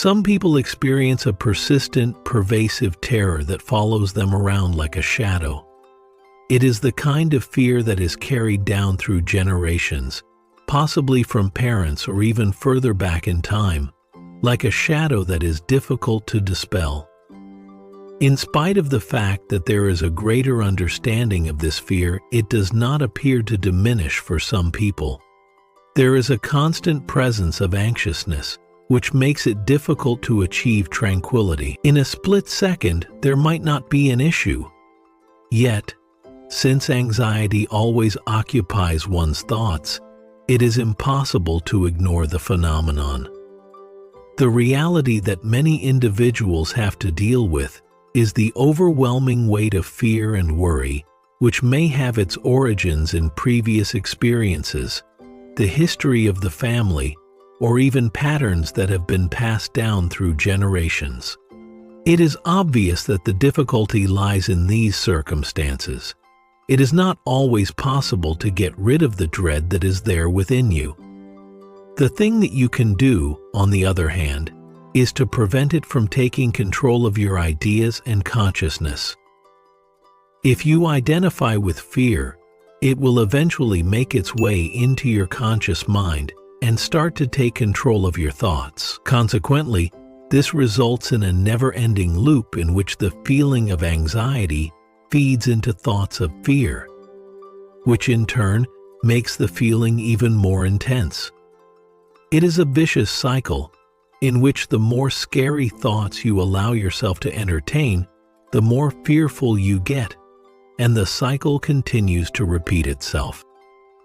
Some people experience a persistent, pervasive terror that follows them around like a shadow. It is the kind of fear that is carried down through generations, possibly from parents or even further back in time, like a shadow that is difficult to dispel. In spite of the fact that there is a greater understanding of this fear, it does not appear to diminish for some people. There is a constant presence of anxiousness, which makes it difficult to achieve tranquility. In a split second, there might not be an issue. Yet, since anxiety always occupies one's thoughts, it is impossible to ignore the phenomenon. The reality that many individuals have to deal with is the overwhelming weight of fear and worry, which may have its origins in previous experiences, the history of the family, or even patterns that have been passed down through generations. It is obvious that the difficulty lies in these circumstances. It is not always possible to get rid of the dread that is there within you. The thing that you can do, on the other hand, is to prevent it from taking control of your ideas and consciousness. If you identify with fear, it will eventually make its way into your conscious mind and start to take control of your thoughts. Consequently, this results in a never-ending loop in which the feeling of anxiety feeds into thoughts of fear, which in turn makes the feeling even more intense. It is a vicious cycle in which the more scary thoughts you allow yourself to entertain, the more fearful you get, and the cycle continues to repeat itself.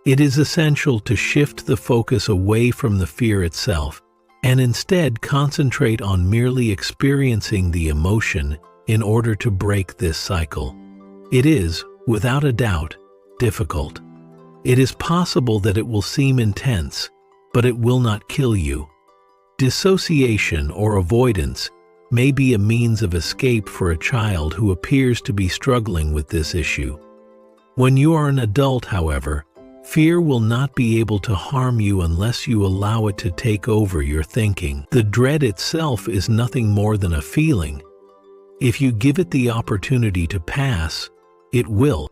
It is essential to shift the focus away from the fear itself and instead concentrate on merely experiencing the emotion in order to break this cycle. It is, without a doubt, difficult. It is possible that it will seem intense, but it will not kill you. Dissociation or avoidance may be a means of escape for a child who appears to be struggling with this issue. When you are an adult, however, fear will not be able to harm you unless you allow it to take over your thinking. The dread itself is nothing more than a feeling. If you give it the opportunity to pass, it will.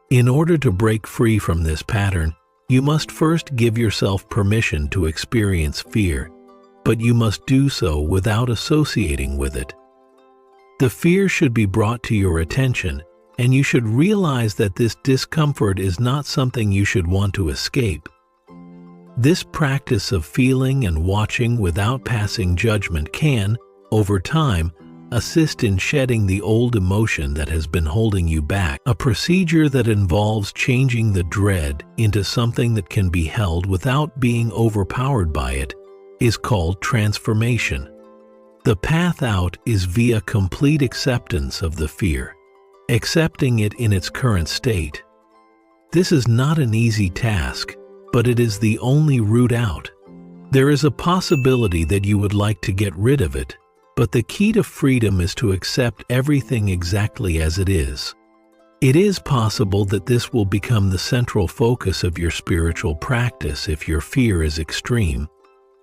In order to break free from this pattern, you must first give yourself permission to experience fear, but you must do so without associating with it. The fear should be brought to your attention, and you should realize that this discomfort is not something you should want to escape. This practice of feeling and watching without passing judgment can, over time, assist in shedding the old emotion that has been holding you back. A procedure that involves changing the dread into something that can be held without being overpowered by it is called transformation. The path out is via complete acceptance of the fear, accepting it in its current state. This is not an easy task, but it is the only route out. There is a possibility that you would like to get rid of it, but the key to freedom is to accept everything exactly as it is. It is possible that this will become the central focus of your spiritual practice if your fear is extreme.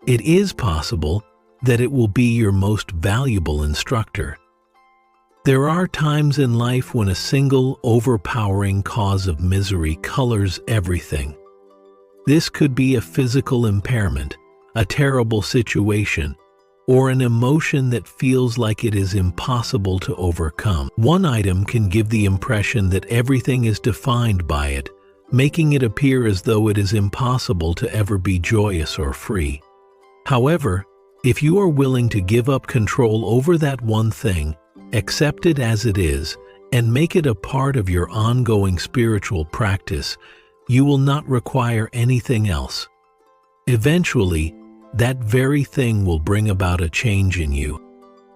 It is possible that it will be your most valuable instructor. There are times in life when a single overpowering cause of misery colors everything. This could be a physical impairment, a terrible situation, or an emotion that feels like it is impossible to overcome. One item can give the impression that everything is defined by it, making it appear as though it is impossible to ever be joyous or free. However, if you are willing to give up control over that one thing, accept it as it is, and make it a part of your ongoing spiritual practice, you will not require anything else. Eventually, that very thing will bring about a change in you.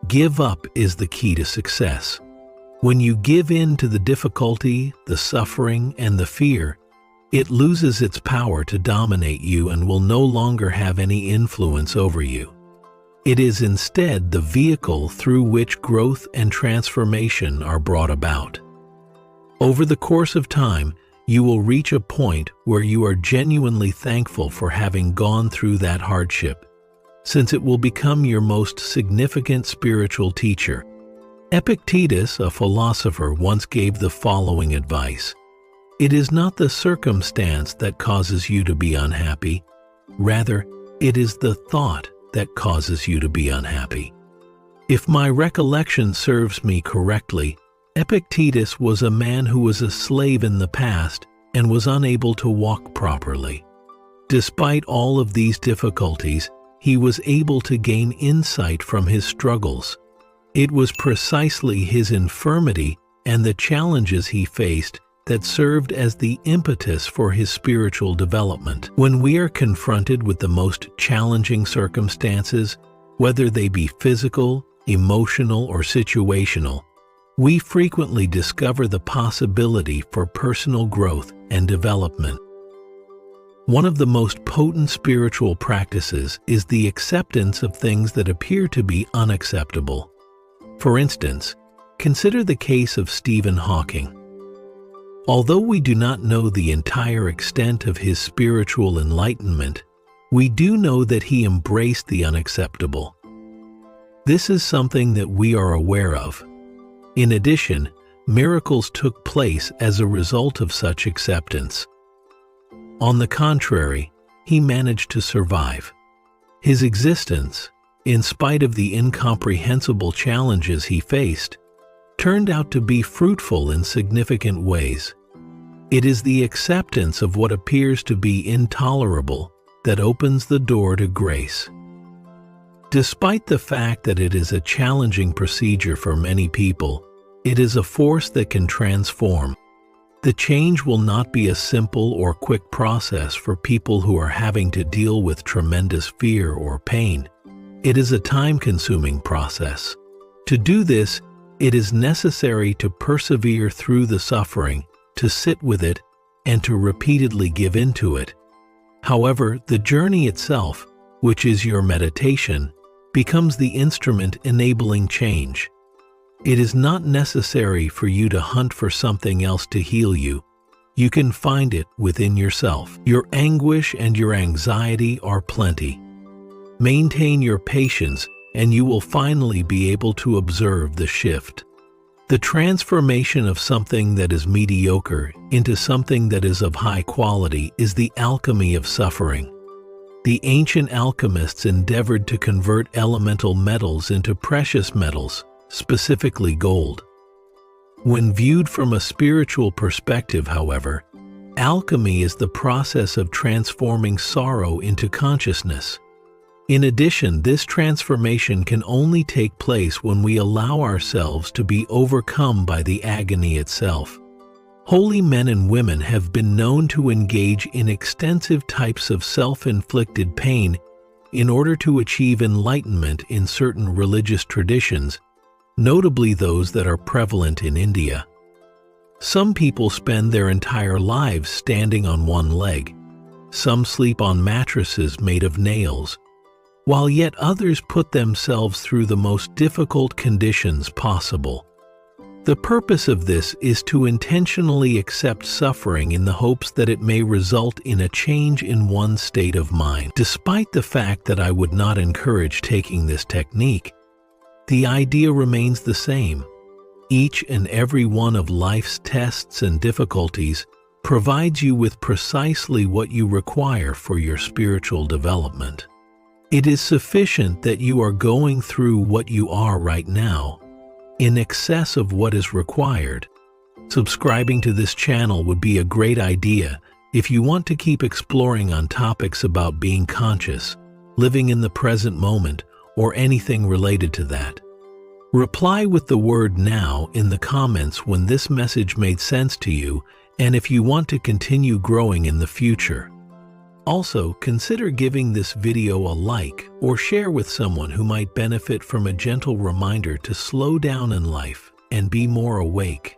Give up is the key to success. When you give in to the difficulty, the suffering, and the fear, it loses its power to dominate you and will no longer have any influence over you. It is instead the vehicle through which growth and transformation are brought about. Over the course of time, you will reach a point where you are genuinely thankful for having gone through that hardship. since it will become your most significant spiritual teacher. Epictetus, a philosopher, once gave the following advice: "It is not the circumstance that causes you to be unhappy. Rather, it is the thought that causes you to be unhappy." If my recollection serves me correctly, Epictetus was a man who was a slave in the past and was unable to walk properly. Despite all of these difficulties, he was able to gain insight from his struggles. It was precisely his infirmity and the challenges he faced that served as the impetus for his spiritual development. When we are confronted with the most challenging circumstances, whether they be physical, emotional, or situational, we frequently discover the possibility for personal growth and development. One of the most potent spiritual practices is the acceptance of things that appear to be unacceptable. For instance, consider the case of Stephen Hawking. Although we do not know the entire extent of his spiritual enlightenment, we do know that he embraced the unacceptable. This is something that we are aware of. In addition, miracles took place as a result of such acceptance. On the contrary, he managed to survive. His existence, in spite of the incomprehensible challenges he faced, turned out to be fruitful in significant ways. It is the acceptance of what appears to be intolerable that opens the door to grace. Despite the fact that it is a challenging procedure for many people, it is a force that can transform. The change will not be a simple or quick process for people who are having to deal with tremendous fear or pain. It is a time-consuming process. To do this, it is necessary to persevere through the suffering, to sit with it, and to repeatedly give into it. However, the journey itself, which is your meditation, becomes the instrument enabling change. It is not necessary for you to hunt for something else to heal you. You can find it within yourself. Your anguish and your anxiety are plenty. Maintain your patience, and you will finally be able to observe the shift. The transformation of something that is mediocre into something that is of high quality is the alchemy of suffering. The ancient alchemists endeavored to convert elemental metals into precious metals, specifically gold. When viewed from a spiritual perspective, however, alchemy is the process of transforming sorrow into consciousness. In addition, this transformation can only take place when we allow ourselves to be overcome by the agony itself. Holy men and women have been known to engage in extensive types of self-inflicted pain in order to achieve enlightenment in certain religious traditions, notably those that are prevalent in India. Some people spend their entire lives standing on one leg. Some sleep on mattresses made of nails, while yet others put themselves through the most difficult conditions possible. The purpose of this is to intentionally accept suffering in the hopes that it may result in a change in one's state of mind. Despite the fact that I would not encourage taking this technique, the idea remains the same. Each and every one of life's tests and difficulties provides you with precisely what you require for your spiritual development. It is sufficient that you are going through what you are right now, in excess of what is required. Subscribing to this channel would be a great idea if you want to keep exploring on topics about being conscious, living in the present moment, or anything related to that. Reply with the word "now" in the comments when this message made sense to you, and if you want to continue growing in the future. Also, consider giving this video a like or share with someone who might benefit from a gentle reminder to slow down in life and be more awake.